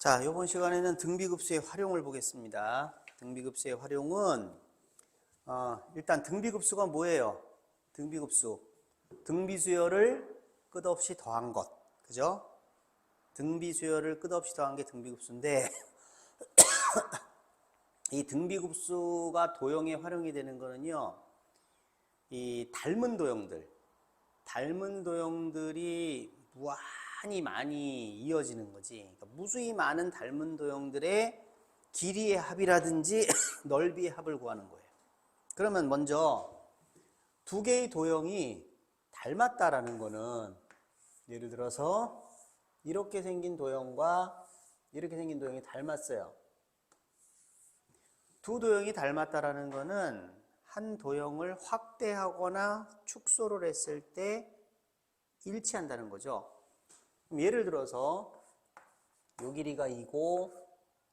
자, 이번 시간에는 등비급수의 활용을 보겠습니다. 등비급수의 활용은 일단 등비급수가 뭐예요? 등비급수. 등비수열을 끝없이 더한 것. 그죠? 등비수열을 끝없이 더한 게 등비급수인데 이 등비급수가 도형에 활용이 되는 거는요. 이 닮은 도형들이 무한히 많이 이어지는 거지. 그러니까 무수히 많은 닮은 도형들의 길이의 합이라든지 넓이의 합을 구하는 거예요. 그러면 먼저 두 개의 도형이 닮았다라는 거는 예를 들어서 이렇게 생긴 도형과 이렇게 생긴 도형이 닮았어요. 두 도형이 닮았다라는 거는 한 도형을 확대하거나 축소를 했을 때 일치한다는 거죠. 그럼 예를 들어서 요 길이가 2고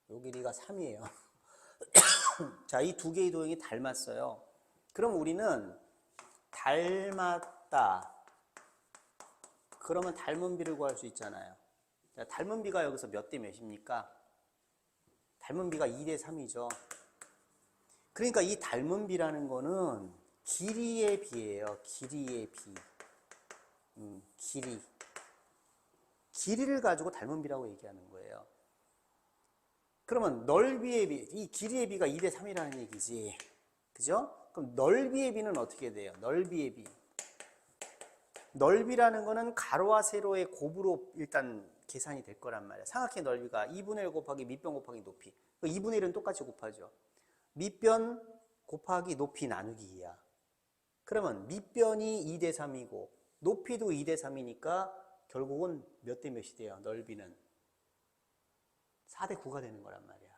요 길이가 3이에요. 자, 이 두 개의 도형이 닮았어요. 그럼 우리는 닮았다. 그러면 닮은 비를 구할 수 있잖아요. 자, 닮은 비가 여기서 몇 대 몇입니까? 닮은 비가 2대 3이죠. 그러니까 이 닮은 비라는 거는 길이의 비예요. 길이의 비. 길이를 가지고 닮은 비라고 얘기하는 거예요. 그러면 넓이의 비, 이 길이의 비가 2대 3이라는 얘기지. 그죠? 그럼 넓이의 비는 어떻게 돼요? 넓이의 비. 넓이라는 거는 가로와 세로의 곱으로 일단 계산이 될 거란 말이야. 삼각형의 넓이가 2분의 1 곱하기 밑변 곱하기 높이. 2분의 1은 똑같이 곱하죠. 밑변 곱하기 높이 나누기 2야. 그러면 밑변이 2대 3이고 높이도 2대 3이니까 결국은 몇 대 몇이 돼요? 넓이는 4대 9가 되는 거란 말이야.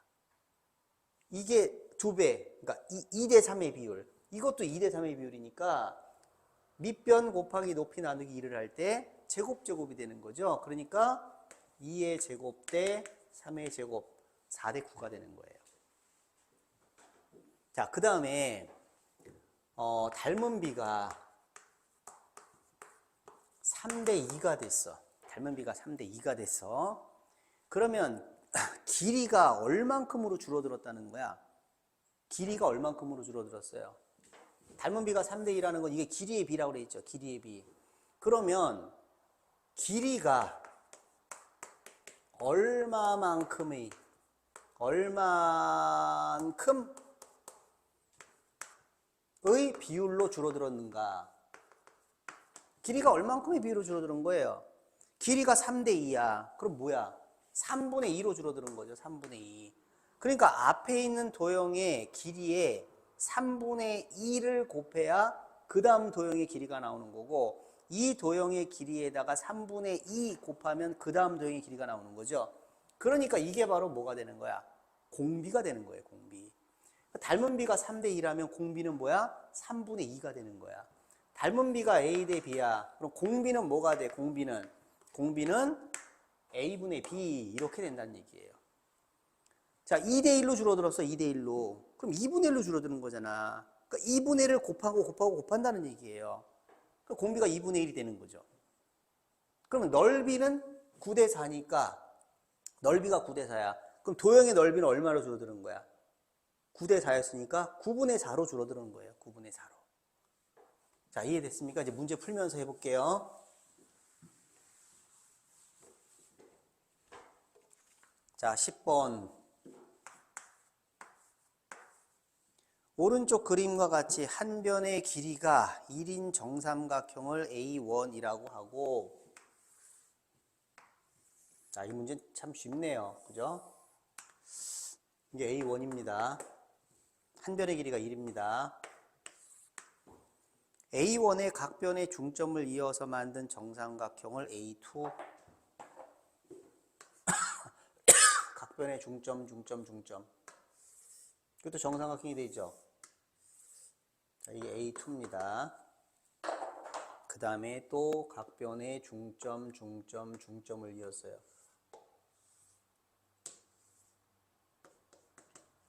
이게 2배, 그러니까 2대 3의 비율. 이것도 2대 3의 비율이니까 밑변 곱하기 높이 나누기 2를 할 때 제곱이 되는 거죠. 그러니까 2의 제곱 대 3의 제곱 4대 9가 되는 거예요. 자, 그 다음에 닮은 비가 3대 2가 됐어. 닮은 비가 3대 2가 됐어. 그러면 길이가 얼만큼으로 줄어들었다는 거야? 길이가 얼만큼으로 줄어들었어요? 닮은 비가 3대 2라는 건 이게 길이의 비라고 그래 있죠. 길이의 비. 그러면 길이가 얼마만큼의 비율로 줄어들었는가? 길이가 얼만큼의 비율로 줄어드는 거예요? 길이가 3대 2야. 그럼 뭐야? 3분의 2로 줄어드는 거죠. 3분의 2. 그러니까 앞에 있는 도형의 길이에 3분의 2를 곱해야 그 다음 도형의 길이가 나오는 거고, 이 도형의 길이에다가 3분의 2 곱하면 그 다음 도형의 길이가 나오는 거죠. 그러니까 이게 바로 뭐가 되는 거야? 공비가 되는 거예요. 공비. 닮은 비가 3대 2라면 공비는 뭐야? 3분의 2가 되는 거야. 닮은 비가 A 대 B야. 그럼 공비는 뭐가 돼? 공비는 A분의 B 이렇게 된다는 얘기예요. 자, 2대 1로 줄어들었어. 2대 1로. 그럼 2분의 1로 줄어드는 거잖아. 그러니까 2분의 1을 곱한다는 얘기예요. 그러니까 공비가 2분의 1이 되는 거죠. 그러면 넓이는 9대 4니까 넓이가 9대 4야. 그럼 도형의 넓이는 얼마로 줄어드는 거야? 9대 4였으니까 9분의 4로 줄어드는 거예요. 9분의 4로. 자, 이해됐습니까? 이제 문제 풀면서 해볼게요. 자, 10번. 오른쪽 그림과 같이 한 변의 길이가 1인 정삼각형을 A1이라고 하고, 자, 이 문제는 참 쉽네요. 그죠? 이게 A1입니다. 한 변의 길이가 1입니다. A1의 각 변의 중점을 이어서 만든 정삼각형을 A2 각 변의 중점 이것도 정삼각형이 되죠. 자, 이게 A2입니다. 그 다음에 또 각 변의 중점을 이었어요.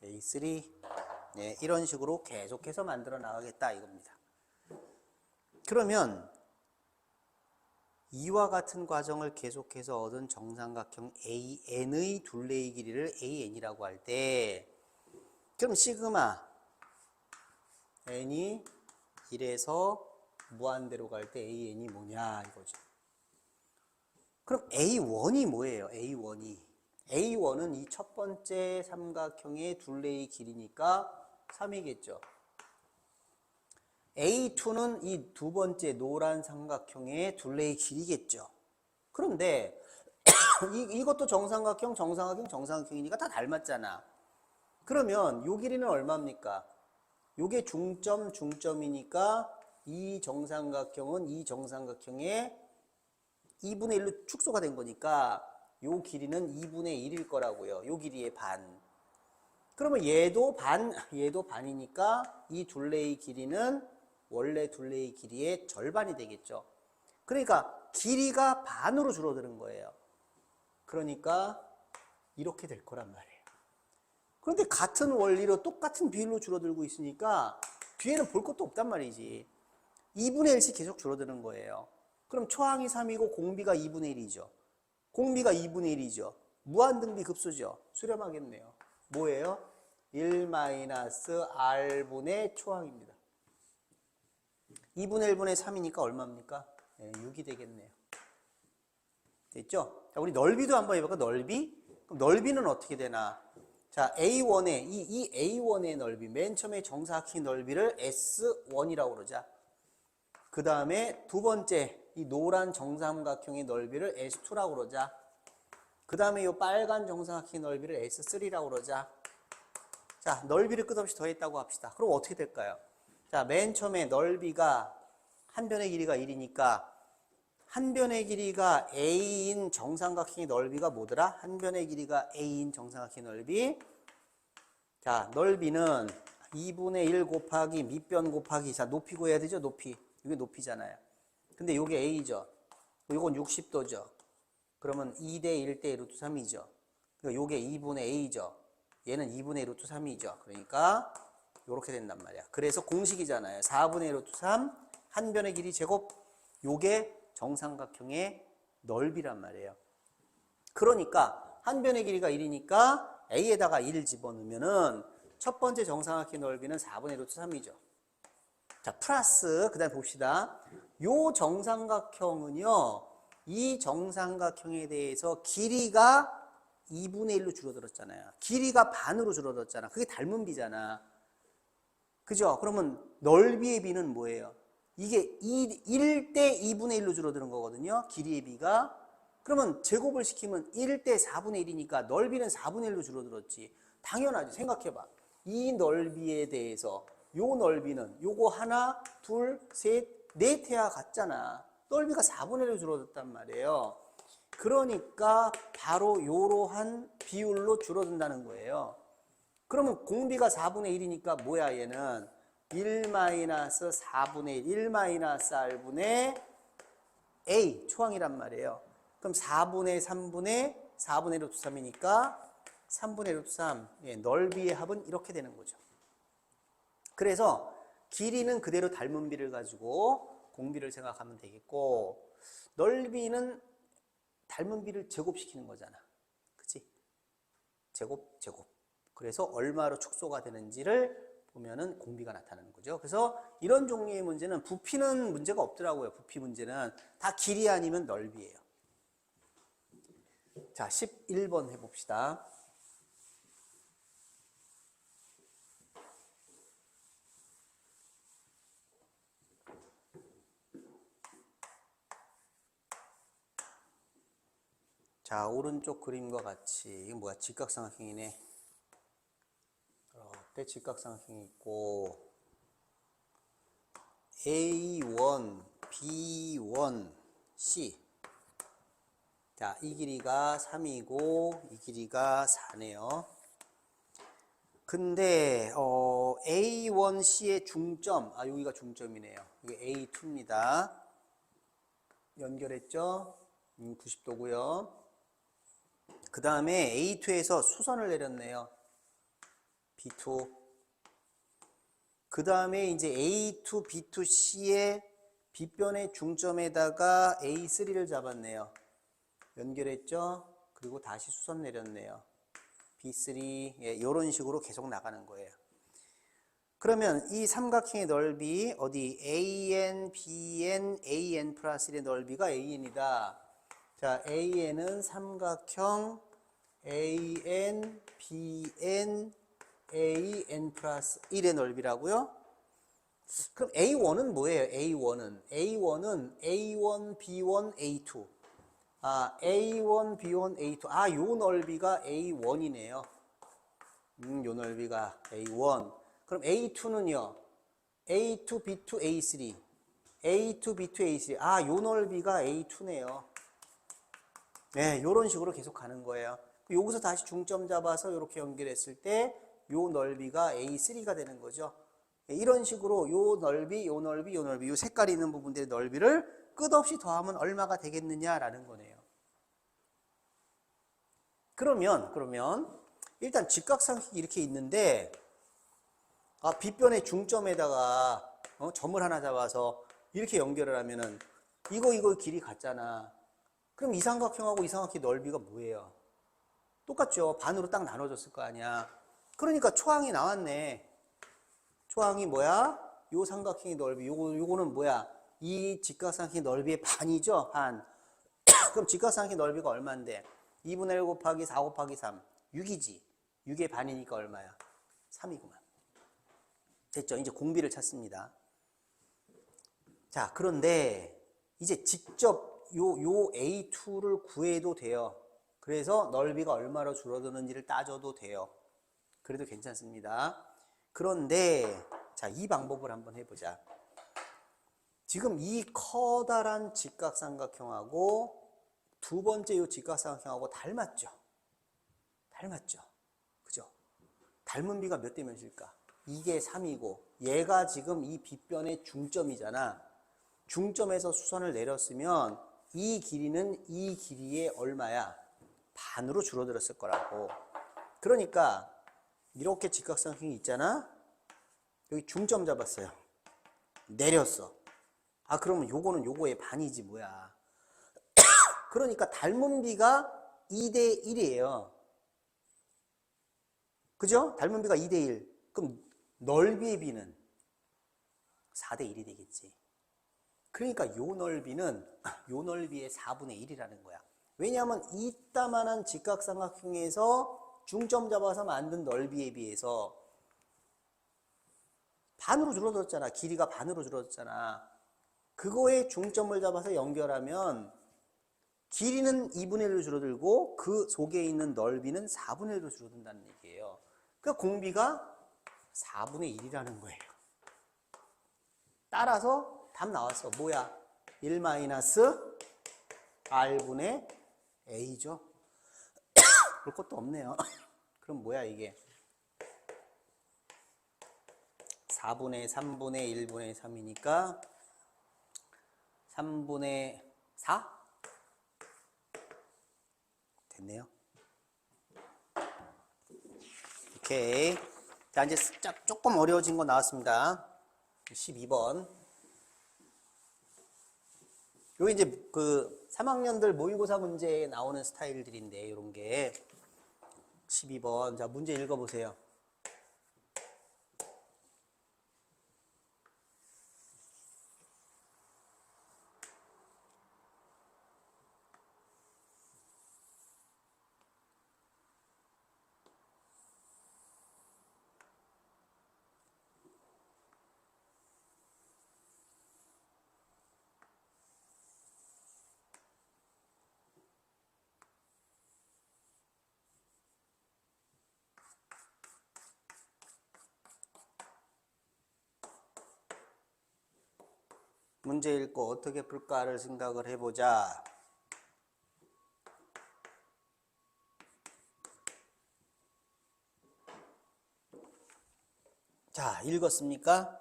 A3 네, 이런 식으로 계속해서 만들어 나가겠다 이겁니다. 그러면 이와 같은 과정을 계속해서 얻은 정삼각형 AN의 둘레의 길이를 AN이라고 할 때, 그럼 시그마 N이 1에서 무한대로 갈 때 AN이 뭐냐 이거죠. 그럼 A1이 뭐예요? A1은 이 첫 번째 삼각형의 둘레의 길이니까 3이겠죠. A2는 이 두 번째 노란 삼각형의 둘레의 길이겠죠. 그런데 이것도 정삼각형이니까 다 닮았잖아. 그러면 요 길이는 얼마입니까? 요게 중점이니까 이 정삼각형은 이 정삼각형의 2분의 1로 축소가 된 거니까 요 길이는 2분의 1일 거라고요. 요 길이의 반. 그러면 얘도 반이니까 이 둘레의 길이는 원래 둘레의 길이의 절반이 되겠죠. 그러니까 길이가 반으로 줄어드는 거예요. 그러니까 이렇게 될 거란 말이에요. 그런데 같은 원리로 똑같은 비율로 줄어들고 있으니까 뒤에는 볼 것도 없단 말이지. 2분의 1씩 계속 줄어드는 거예요. 그럼 초항이 3이고 공비가 2분의 1이죠. 공비가 2분의 1이죠. 무한등비 급수죠. 수렴하겠네요. 뭐예요? 1-r분의 초항입니다. 2분의 1분의 3이니까 얼마입니까? 네, 6이 되겠네요. 됐죠? 자, 우리 넓이도 한번 해볼까? 넓이? 그럼 넓이는 어떻게 되나? 자, A1의, 이 A1의 넓이, 맨 처음에 정사각형 넓이를 S1이라고 그러자. 그 다음에 두 번째, 이 노란 정삼각형의 넓이를 S2라고 그러자. 그 다음에 이 빨간 정삼각형의 넓이를 S3라고 그러자. 자, 넓이를 끝없이 더했다고 합시다. 그럼 어떻게 될까요? 자, 맨 처음에 넓이가 한 변의 길이가 1이니까 한 변의 길이가 A인 정삼각형의 넓이가 뭐더라? 한 변의 길이가 A인 정삼각형의 넓이. 자, 넓이는 2분의 1 곱하기 밑변 곱하기, 자, 높이 구해야 되죠? 높이. 이게 높이잖아요. 근데 이게 A죠. 이건 60도죠. 그러면 2대 1대 루트 3이죠. 그러니까 이게 2분의 A죠. 얘는 2분의 루트 3이죠. 그러니까 이렇게 된단 말이야. 그래서 공식이잖아요. 4분의 루트 3, 한 변의 길이 제곱. 요게 정삼각형의 넓이란 말이에요. 그러니까 한 변의 길이가 1이니까 A에다가 1을 집어넣으면은 첫 번째 정삼각형의 넓이는 4분의 루트 3이죠. 자, 플러스, 그 다음에 봅시다. 요 정삼각형은요, 이 정삼각형에 대해서 길이가 2분의 1로 줄어들었잖아요. 길이가 반으로 줄어들었잖아. 그게 닮은 비잖아. 그죠? 그러면 넓이의 비는 뭐예요? 이게 1대 2분의 1로 줄어드는 거거든요. 길이의 비가. 그러면 제곱을 시키면 1대 4분의 1이니까 넓이는 4분의 1로 줄어들었지. 당연하지. 생각해봐. 이 넓이에 대해서 요 넓이는 요거 하나, 둘, 셋, 넷 해야 같잖아. 넓이가 4분의 1로 줄어들었단 말이에요. 그러니까 바로 요러한 비율로 줄어든다는 거예요. 그러면 공비가 4분의 1이니까 뭐야 얘는? 1-4분의 1, 1-r분의 A 초항이란 말이에요. 그럼 4분의 4분의 루트 3이니까 3분의 루트 3. 예, 넓이의 합은 이렇게 되는 거죠. 그래서 길이는 그대로 닮은 비를 가지고 공비를 생각하면 되겠고, 넓이는 닮은 비를 제곱시키는 거잖아. 그치? 제곱. 그래서 얼마로 축소가 되는지를 보면은 공비가 나타나는 거죠. 그래서 이런 종류의 문제는 부피는 문제가 없더라고요. 부피 문제는 다 길이 아니면 넓이에요. 자, 11번 해봅시다. 자, 오른쪽 그림과 같이, 이게 뭐야? 직각삼각형이네. 이렇게 직각삼각형이 있고, A1, B1, C. 자, 이 길이가 3이고, 이 길이가 4네요. 근데, A1C의 중점, 여기가 중점이네요. 이게 A2입니다. 연결했죠? 90도고요. 그 다음에 A2에서 수선을 내렸네요. B2. 그 다음에 이제 A2, B2, C의 빗변의 중점에다가 A3를 잡았네요. 연결했죠? 그리고 다시 수선 내렸네요. B3, 예, 이런 식으로 계속 나가는 거예요. 그러면 이 삼각형의 넓이 어디 AN, BN, AN 플러스 1의 넓이가 AN이다. 자, AN은 삼각형 AN, BN, AN 플러스 1의 넓이라고요? 그럼 A1은 뭐예요? A1은 A1, B1, A2. 아, A1, B1, A2. 아, 요 넓이가 A1이네요. 요 넓이가 A1. 그럼 A2는요? A2, B2, A3. A2, B2, A3. 아, 요 넓이가 A2네요. 네, 요런 식으로 계속 가는 거예요. 여기서 다시 중점 잡아서 이렇게 연결했을 때 요 넓이가 A3가 되는 거죠. 이런 식으로 요 넓이, 요 넓이, 요 넓이, 요 색깔이 있는 부분들의 넓이를 끝없이 더하면 얼마가 되겠느냐라는 거네요. 그러면 일단 직각삼각형이 이렇게 있는데 아, 빗변의 중점에다가 점을 하나 잡아서 이렇게 연결을 하면은 이거 길이 같잖아. 그럼 이 삼각형하고 이 삼각형의 넓이가 뭐예요? 똑같죠. 반으로 딱 나눠졌을 거 아니야. 그러니까 초항이 나왔네. 초항이 뭐야? 요 삼각형의 넓이. 요거는 뭐야? 이 직각삼각형의 넓이의 반이죠. 반. 그럼 직각삼각형의 넓이가 얼마인데? 2분의 1 곱하기 4 곱하기 3. 6이지. 6의 반이니까 얼마야? 3이구만. 됐죠? 이제 공비를 찾습니다. 자, 그런데 이제 직접 요 A2를 구해도 돼요. 그래서 넓이가 얼마로 줄어드는지를 따져도 돼요. 그래도 괜찮습니다. 그런데 자, 이 방법을 한번 해보자. 지금 이 커다란 직각삼각형하고 두 번째 요 직각삼각형하고 닮았죠? 닮았죠? 그죠? 닮은 비가 몇 대 몇일까? 이게 3이고 얘가 지금 이 빗변의 중점이잖아. 중점에서 수선을 내렸으면 이 길이는 이 길이의 얼마야? 반으로 줄어들었을 거라고. 그러니까 이렇게 직각삼각형이 있잖아. 여기 중점 잡았어요. 내렸어. 아, 그러면 요거는 요거의 반이지 뭐야. 그러니까 닮은 비가 2대 1이에요. 그죠? 닮은 비가 2대 1. 그럼 넓이의 비는 4대 1이 되겠지. 그러니까 요 넓이는 요 넓이의 4분의 1이라는 거야. 왜냐하면 이따만한 직각삼각형에서 중점 잡아서 만든 넓이에 비해서 반으로 줄어들었잖아. 길이가 반으로 줄어들었잖아. 그거에 중점을 잡아서 연결하면 길이는 2분의 1로 줄어들고 그 속에 있는 넓이는 4분의 1로 줄어든다는 얘기예요. 그러니까 공비가 4분의 1이라는 거예요. 따라서 답 나왔어. 뭐야? 1 R분의 A죠. 볼 것도 없네요. 그럼 뭐야 이게? 4분의 3분의 1분의 3이니까 3분의 4? 됐네요. 오케이. 자, 이제 조금 어려워진 거 나왔습니다. 12번. 요 이제 그 3학년들 모의고사 문제에 나오는 스타일들인데 이런 게 12번. 자, 문제 읽어보세요. 문제 읽고 어떻게 풀까를 생각을 해보자. 자, 읽었습니까?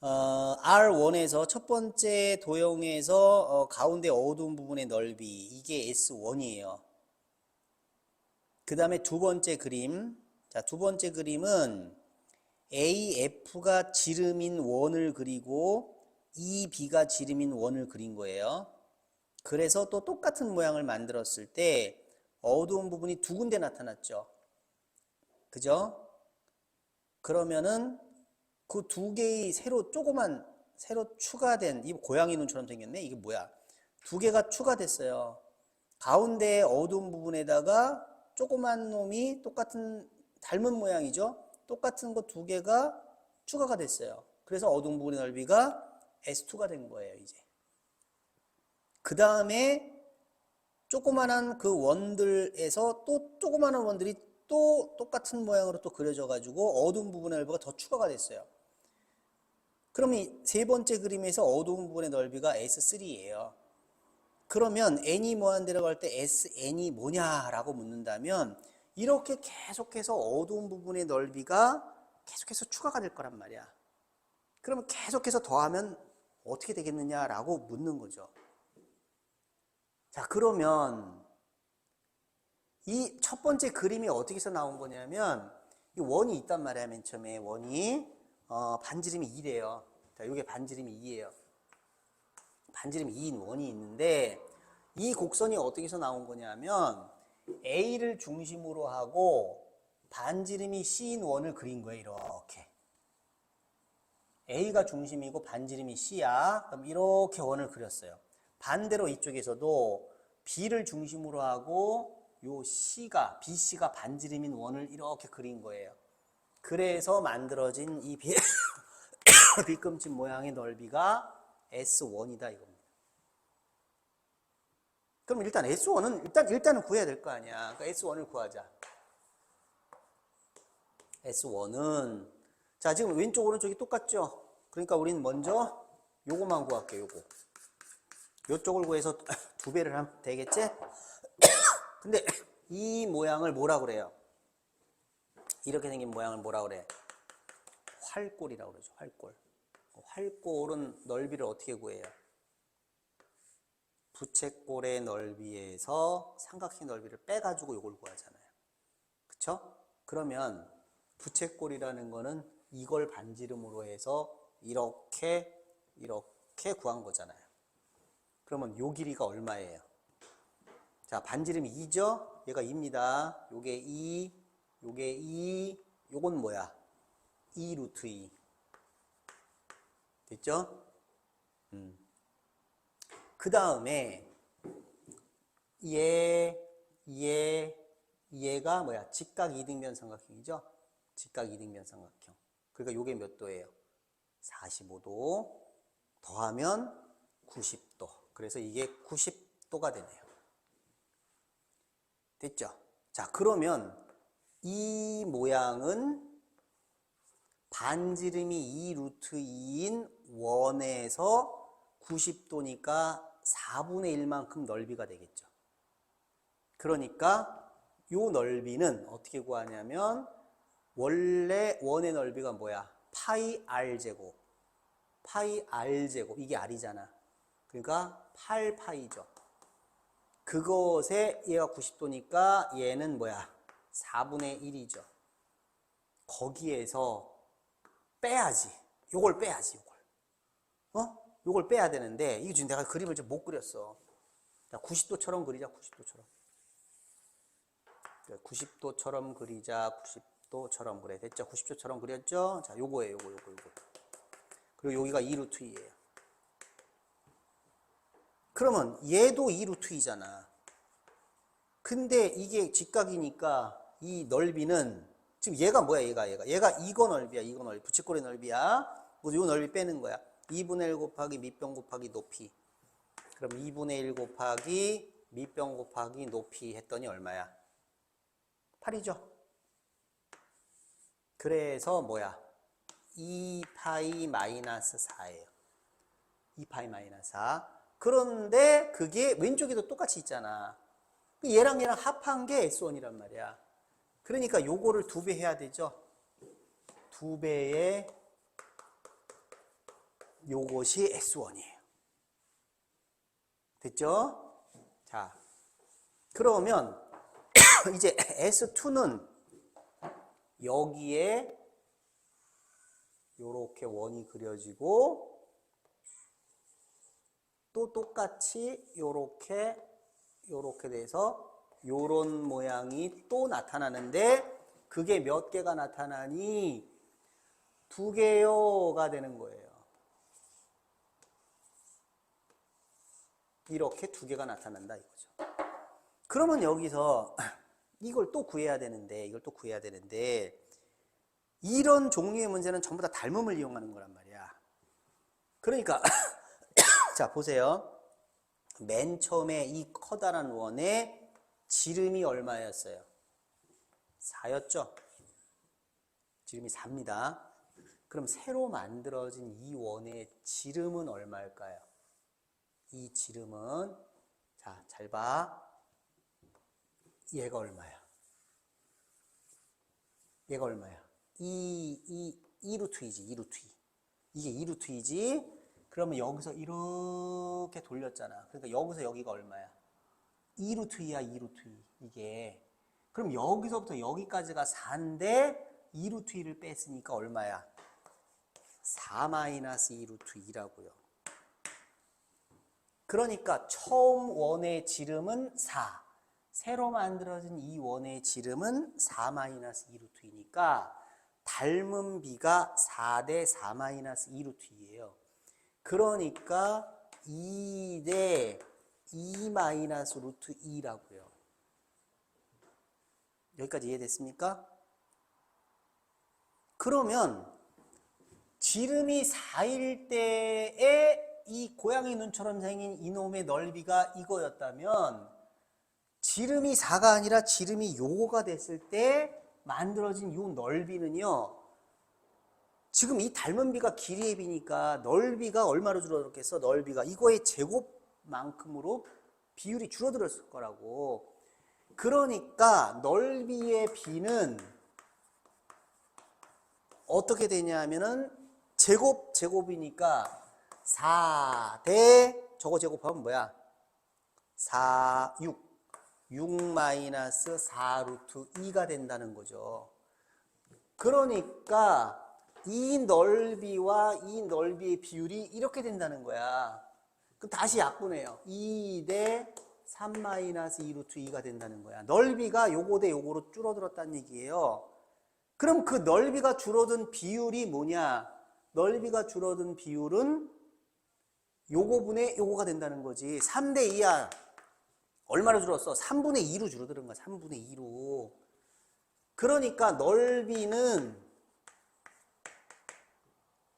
R1에서 첫 번째 도형에서 가운데 어두운 부분의 넓이, 이게 S1이에요. 그 다음에 두 번째 그림. 자, 두 번째 그림은 AF가 지름인 원을 그리고 이 B가 지름인 원을 그린 거예요. 그래서 또 똑같은 모양을 만들었을 때 어두운 부분이 두 군데 나타났죠. 그죠? 그러면은 그 두 개의 새로 추가된 이 고양이 눈처럼 생겼네. 이게 뭐야? 두 개가 추가됐어요. 가운데 어두운 부분에다가 조그만 놈이 똑같은 닮은 모양이죠. 똑같은 거 두 개가 추가가 됐어요. 그래서 어두운 부분의 넓이가 S2가 된 거예요, 이제. 그 다음에 조그만한 그 원들에서 또 조그만한 원들이 또 똑같은 모양으로 또 그려져 가지고 어두운 부분의 넓이가 더 추가가 됐어요. 그럼 이 세 번째 그림에서 어두운 부분의 넓이가 S3예요. 그러면 n이 뭐한 데라고 할 때 SN이 뭐냐라고 묻는다면 이렇게 계속해서 어두운 부분의 넓이가 계속해서 추가가 될 거란 말이야. 그러면 계속해서 더하면 어떻게 되겠느냐라고 묻는 거죠. 자, 그러면 이 첫 번째 그림이 어떻게 해서 나온 거냐면 이 원이 있단 말이야. 맨 처음에 원이 반지름이 2래요. 자, 이게 반지름이 2예요. 반지름이 2인 원이 있는데 이 곡선이 어떻게 해서 나온 거냐면 A를 중심으로 하고 반지름이 C인 원을 그린 거예요. 이렇게. A가 중심이고 반지름이 C야. 그럼 이렇게 원을 그렸어요. 반대로 이쪽에서도 B를 중심으로 하고 요 C가, BC가 반지름인 원을 이렇게 그린 거예요. 그래서 만들어진 이 B금집 모양의 넓이가 S1이다 이겁니다. 그럼 일단 S1은 일단은 구해야 될 거 아니야. 그러니까 S1을 구하자. S1은 자, 지금 왼쪽 오른쪽이 똑같죠? 그러니까 우리는 먼저 요거만 구할게요. 요쪽을 구해서 두 배를 하면 되겠지? 근데 이 모양을 뭐라 그래요? 이렇게 생긴 모양을 뭐라 그래? 활골이라고 그러죠. 활골. 활골은 넓이를 어떻게 구해요? 부채꼴의 넓이에서 삼각형 넓이를 빼가지고 이걸 구하잖아요. 그쵸? 그러면 부채꼴이라는 거는 이걸 반지름으로 해서 이렇게 구한 거잖아요. 그러면 요 길이가 얼마예요? 자, 반지름이 2죠? 얘가 2입니다. 요게 2, 요게 2, 요건 뭐야? 2 루트 2. 됐죠? 그 다음에 얘가 뭐야? 직각 이등변 삼각형이죠? 직각 이등변 삼각형. 그러니까 요게 몇 도예요? 45도 더하면 90도. 그래서 이게 90도가 되네요. 됐죠? 자, 그러면 이 모양은 반지름이 2 루트 2인 원에서 90도니까 4분의 1만큼 넓이가 되겠죠. 그러니까 요 넓이는 어떻게 구하냐면 원래 원의 넓이가 뭐야? 파이 r제곱. 파이 r제곱. 이게 r이잖아. 그러니까 8파이죠. 그것에 얘가 90도니까 얘는 뭐야? 4분의 1이죠. 거기에서 빼야지. 요걸 빼야지, 요걸. 요걸 빼야 되는데, 이게 지금 내가 그림을 좀 못 그렸어. 자, 90도처럼 그리자, 90도처럼. 90도처럼 그리자, 90도처럼 그래. 됐죠? 90도처럼 그렸죠? 자, 요거예요, 요거. 그리고 여기가 2 루트 2예요. 그러면 얘도 2 루트 2잖아. 근데 이게 직각이니까 이 넓이는 지금 얘가 뭐야? 얘가 이거 넓이야. 이거 넓이. 부채꼴의 넓이야. 뭐 요 넓이 빼는 거야. 2분의 1 곱하기 밑변 곱하기 높이. 그럼 2분의 1 곱하기 밑변 곱하기 높이 했더니 얼마야? 8이죠. 그래서 뭐야? 2파이 마이너스 4예요. 2파이 마이너스 4. 그런데 그게 왼쪽에도 똑같이 있잖아. 얘랑 합한 게 S1이란 말이야. 그러니까 요거를 2배 해야 되죠. 2배의 요것이 S1이에요. 됐죠? 자, 그러면 이제 S2는 여기에 요렇게 원이 그려지고 또 똑같이 요렇게 돼서 요런 모양이 또 나타나는데 그게 몇 개가 나타나니? 2개요가 되는 거예요. 이렇게 2개가 나타난다 이거죠. 그러면 여기서 이걸 또 구해야 되는데 이런 종류의 문제는 전부 다 닮음을 이용하는 거란 말이야. 그러니까 자 보세요. 맨 처음에 이 커다란 원의 지름이 얼마였어요? 4였죠? 지름이 4입니다. 그럼 새로 만들어진 이 원의 지름은 얼마일까요? 이 지름은 자, 잘 봐. 얘가 얼마야? 얘가 얼마야? 2루트 2지, 2루트 2. 이게 2루트 2지? 그러면 여기서 이렇게 돌렸잖아. 그러니까 여기서 여기가 얼마야? 2루트 2야, 2루트 2. 이게. 그럼 여기서부터 여기까지가 4인데 2루트 2를 뺐으니까 얼마야? 4 마이너스 2루트 2라고요. 그러니까 처음 원의 지름은 4. 새로 만들어진 이 원의 지름은 4 마이너스 2루트 2니까 닮은 비가 4 대 4 마이너스 2루트 2예요. 그러니까 2 대 2 마이너스 루트 2라고요. 여기까지 이해됐습니까? 그러면 지름이 4일 때에 이 고양이 눈처럼 생긴 이놈의 넓이가 이거였다면 지름이 4가 아니라 지름이 요거가 됐을 때 만들어진 요 넓이는요. 지금 이 닮은 비가 길이의 비니까 넓이가 얼마로 줄어들었겠어? 넓이가 이거의 제곱만큼으로 비율이 줄어들었을 거라고. 그러니까 넓이의 비는 어떻게 되냐 하면은 제곱이니까 4 대 저거 제곱하면 뭐야? 4, 6 마이너스 4 루트 2가 된다는 거죠. 그러니까 이 넓이와 이 넓이의 비율이 이렇게 된다는 거야. 그럼 다시 약분해요. 2 대 3 마이너스 2 루트 2가 된다는 거야. 넓이가 요거 대 요거로 줄어들었다는 얘기예요. 그럼 그 넓이가 줄어든 비율이 뭐냐? 넓이가 줄어든 비율은 요거분의 요거가 된다는 거지. 3 대 2야. 얼마로 줄었어? 3분의 2로 줄어드는 거야. 3분의 2로. 그러니까 넓이는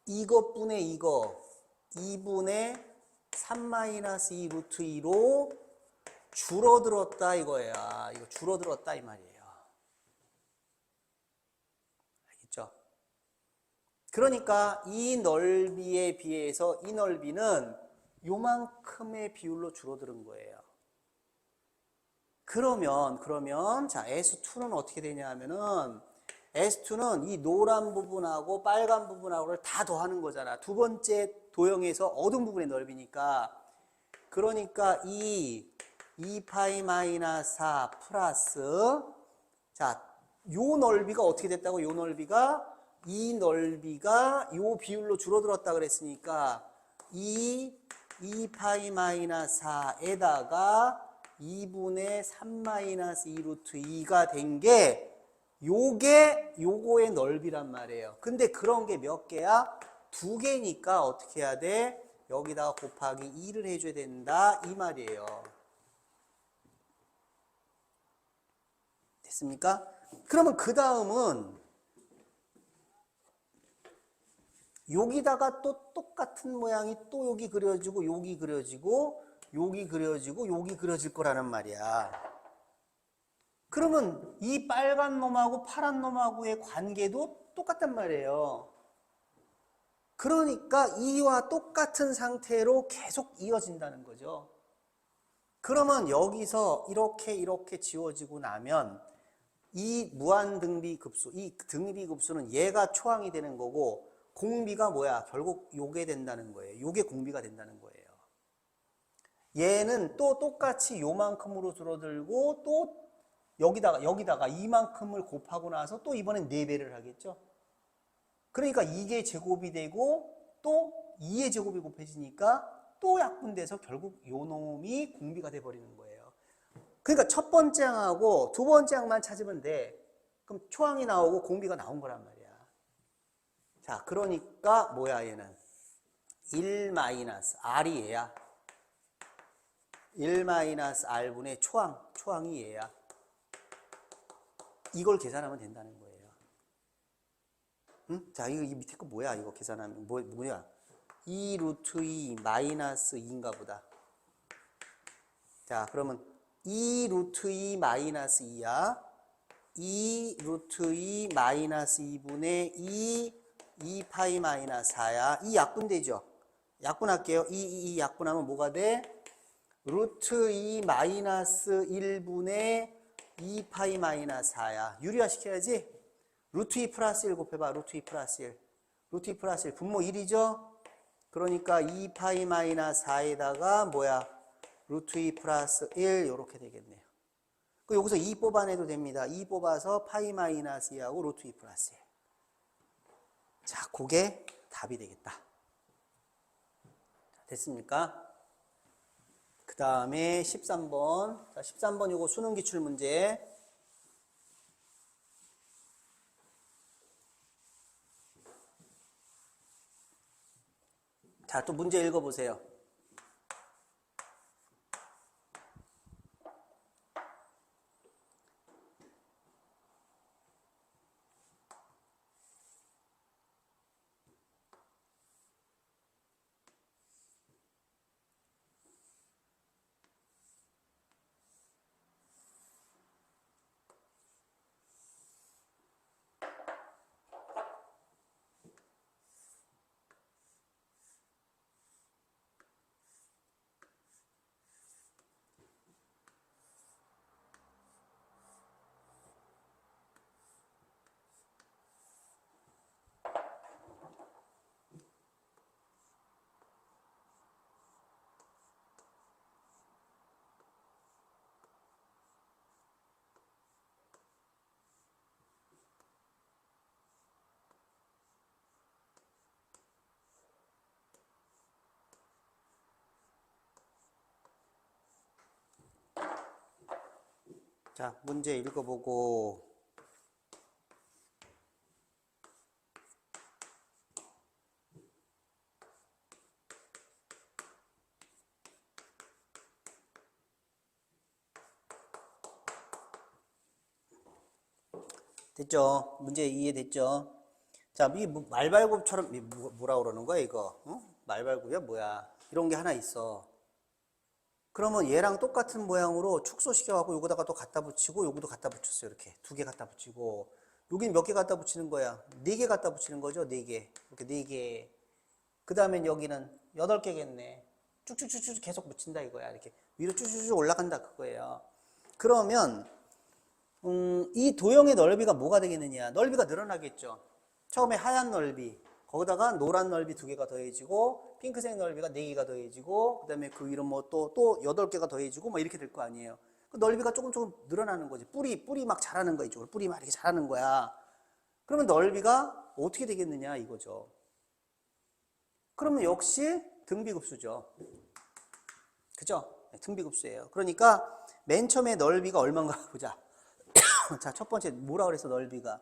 이것분의 이거 2분의 3 마이너스 2 루트 2로 줄어들었다 이거야. 이거 줄어들었다 이 말이에요. 알겠죠? 그러니까 이 넓이에 비해서 이 넓이는 요만큼의 비율로 줄어드는 거예요. 그러면 자 S2는 어떻게 되냐 하면은 S2는 이 노란 부분하고 빨간 부분하고를 다 더하는 거잖아. 두 번째 도형에서 어두운 부분의 넓이니까. 그러니까 이 2파이 마이너스 4 플러스 자, 요 넓이가 어떻게 됐다고? 요 넓이가 이 넓이가 요 비율로 줄어들었다 그랬으니까 2파이 마이너스 4에다가 2분의 3 마이너스 2 루트 2가 된 게 요게 요거의 넓이란 말이에요. 근데 그런 게 몇 개야? 2개니까 어떻게 해야 돼? 여기다가 곱하기 2를 해줘야 된다 이 말이에요. 됐습니까? 그러면 그 다음은 여기다가 또 똑같은 모양이 또 여기 그려지고 여기 그려지고 여기 그려지고 여기 그려질 거라는 말이야. 그러면 이 빨간 놈하고 파란 놈하고의 관계도 똑같단 말이에요. 그러니까 이와 똑같은 상태로 계속 이어진다는 거죠. 그러면 여기서 이렇게 지워지고 나면 이 무한등비 급수, 이 등비 급수는 얘가 초항이 되는 거고 공비가 뭐야? 결국 요게 된다는 거예요. 요게 공비가 된다는 거예요. 얘는 또 똑같이 요만큼으로 줄어들고 또 여기다가 이만큼을 곱하고 나서 또 이번엔 4배를 하겠죠. 그러니까 이게 제곱이 되고 또 2의 제곱이 곱해지니까 또 약분돼서 결국 요 놈이 공비가 돼버리는 거예요. 그러니까 첫 번째 항하고 두 번째 항만 찾으면 돼. 그럼 초항이 나오고 공비가 나온 거란 말이야. 자, 그러니까 뭐야 얘는 1 마이너스 R이 얘야. 1 마이너스 R분의 초항이 얘야. 이걸 계산하면 된다는 거예요. 응? 자, 이 밑에 거 뭐야? 이거 계산하면 뭐야? 2 루트 2 마이너스 2인가 보다. 자, 그러면 2 루트 2 마이너스 2야. 2 루트 2 마이너스 2분의 2 파이 마이너스 4야. 이 약분되죠? 약분할게요. 이 약분하면 뭐가 돼? 루트 2 마이너스 1분의 2 파이 마이너스 4야. 유리화 시켜야지. 루트 2 플러스 1 곱해봐. 루트 2 플러스 1. 루트 2 플러스 1. 분모 1이죠? 그러니까 2 파이 마이너스 4에다가 뭐야? 루트 2 플러스 1 이렇게 되겠네요. 그 여기서 2 뽑아내도 됩니다. 2 뽑아서 파이 마이너스 2하고 루트 2 플러스 1. 자, 그게 답이 되겠다. 됐습니까? 그 다음에 13번. 자, 13번 이거 수능 기출 문제. 자, 또 문제 읽어보세요. 자, 문제 읽어보고. 됐죠? 문제 이해됐죠? 자, 이 말발굽처럼 뭐라 그러는 거야, 이거? 말발굽이야, 뭐야? 이런 게 하나 있어. 그러면 얘랑 똑같은 모양으로 축소시켜갖고 여기다가 또 갖다 붙이고 여기도 갖다 붙였어요. 이렇게 2개 갖다 붙이고. 여긴 몇 개 갖다 붙이는 거야? 4개 갖다 붙이는 거죠? 4개. 이렇게 4개. 그 다음엔 여기는 8개겠네. 쭉쭉쭉쭉 계속 붙인다 이거야. 이렇게 위로 쭉쭉쭉 올라간다 그거예요. 그러면 이 도형의 넓이가 뭐가 되겠느냐? 넓이가 늘어나겠죠. 처음에 하얀 넓이, 거기다가 노란 넓이 2개가 더해지고 핑크색 넓이가 4개가 더해지고 그 다음에 그 위로 뭐 또 8개가 더해지고 뭐 이렇게 될 거 아니에요. 그 넓이가 조금 늘어나는 거지. 뿌리 막 자라는 거야. 이쪽으로 뿌리 막 이렇게 자라는 거야. 그러면 넓이가 어떻게 되겠느냐 이거죠. 그러면 역시 등비급수죠. 그죠? 등비급수예요. 그러니까 맨 처음에 넓이가 얼마인가 보자. 자, 첫 번째 뭐라 그랬어 넓이가?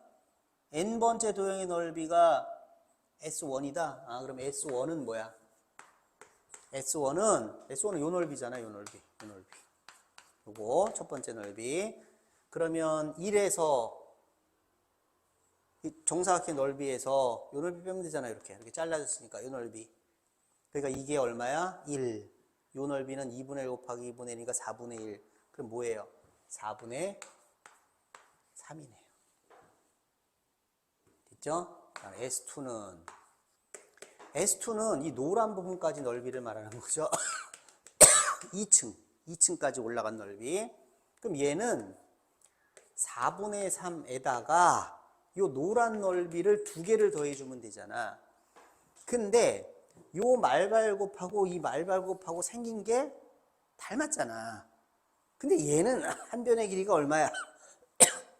n번째 도형의 넓이가 S1이다. 아, 그럼 S1은 뭐야? S1은 요 넓이잖아, 요 넓이. 요거 첫 번째 넓이. 그러면 1에서 정사각형 넓이에서 요 넓이 빼면 되잖아, 이렇게 잘라졌으니까 요 넓이. 그러니까 이게 얼마야? 1. 요 넓이는 2분의 1 곱하기 2분의 1이니까 4분의 1. 그럼 뭐예요? 4분의 3이네요. 됐죠? S2는 이 노란 부분까지 넓이를 말하는 거죠. 2층까지 올라간 넓이. 그럼 얘는 4분의 3에다가 요 노란 넓이를 2개를 더해주면 되잖아. 근데 요 말발굽하고 이 말발굽하고 생긴 게 닮았잖아. 근데 얘는 한 변의 길이가 얼마야?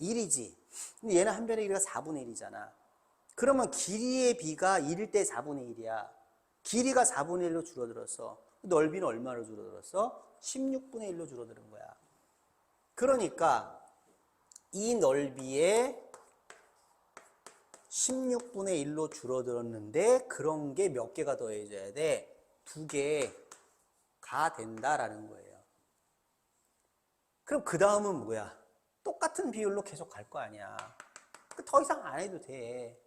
1이지. 근데 얘는 한 변의 길이가 4분의 1이잖아. 그러면 길이의 비가 1일 때 4분의 1이야. 길이가 4분의 1로 줄어들었어. 넓이는 얼마로 줄어들었어? 16분의 1로 줄어드는 거야. 그러니까 이 넓이에 16분의 1로 줄어들었는데 그런 게 몇 개가 더해져야 돼? 2개가 된다라는 거예요. 그럼 그 다음은 뭐야? 똑같은 비율로 계속 갈 거 아니야. 더 이상 안 해도 돼.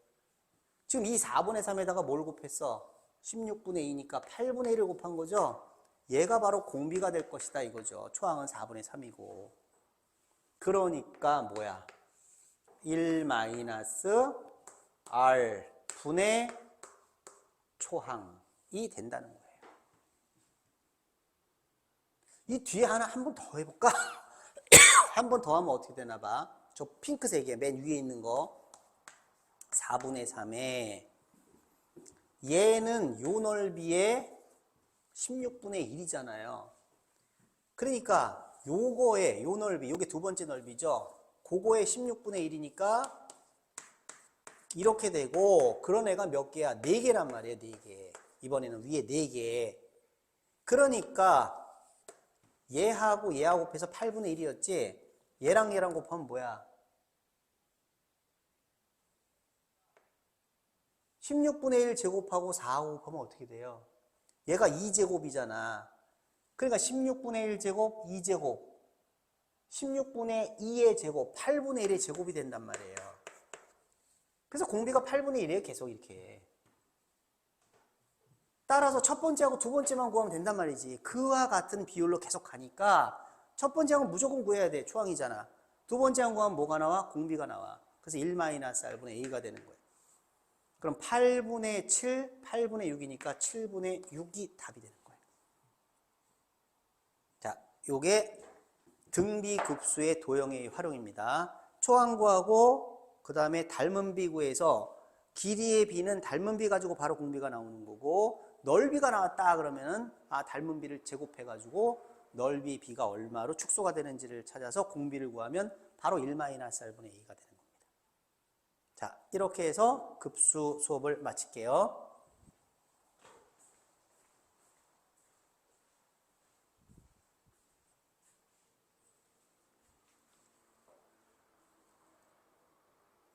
지금 이 4분의 3에다가 뭘 곱했어? 16분의 2니까 8분의 1을 곱한 거죠? 얘가 바로 공비가 될 것이다 이거죠. 초항은 4분의 3이고. 그러니까 뭐야? 1 마이너스 R 분의 초항이 된다는 거예요. 이 뒤에 하나 한 번 더 해볼까? 한 번 더 하면 어떻게 되나 봐. 저 핑크색에 맨 위에 있는 거 4분의 3에 얘는 요 넓이에 16분의 1이잖아요. 그러니까 요거에 요 넓이, 요게 두 번째 넓이죠. 그거에 16분의 1이니까 이렇게 되고, 그런 애가 몇 개야? 4개란 말이에요. 4개. 이번에는 위에 4개. 그러니까 얘하고 얘하고 곱해서 8분의 1이었지. 얘랑 얘랑 곱하면 뭐야? 16분의 1 제곱하고 4하고 곱하면 어떻게 돼요? 얘가 2제곱이잖아. 그러니까 16분의 1 제곱, 2제곱. 16분의 2의 제곱, 8분의 1의 제곱이 된단 말이에요. 그래서 공비가 8분의 1이에요. 계속 이렇게. 따라서 첫 번째하고 두 번째만 구하면 된단 말이지. 그와 같은 비율로 계속 가니까 첫 번째하고 무조건 구해야 돼. 초항이잖아. 두 번째하고 구하면 뭐가 나와? 공비가 나와. 그래서 1-R분의 A가 되는 거예요. 그럼 8분의 7, 8분의 6이니까 7분의 6이 답이 되는 거예요. 자, 요게 등비급수의 도형의 활용입니다. 초항구하고 그 다음에 닮은 비 구해서 길이의 비는 닮은 비 가지고 바로 공비가 나오는 거고, 넓이가 나왔다 그러면은 닮은 비를 제곱해 가지고 넓이 비가 얼마로 축소가 되는지를 찾아서 공비를 구하면 바로 1-R분의 A가 되는 겁니다. 자, 이렇게 해서 급수 수업을 마칠게요.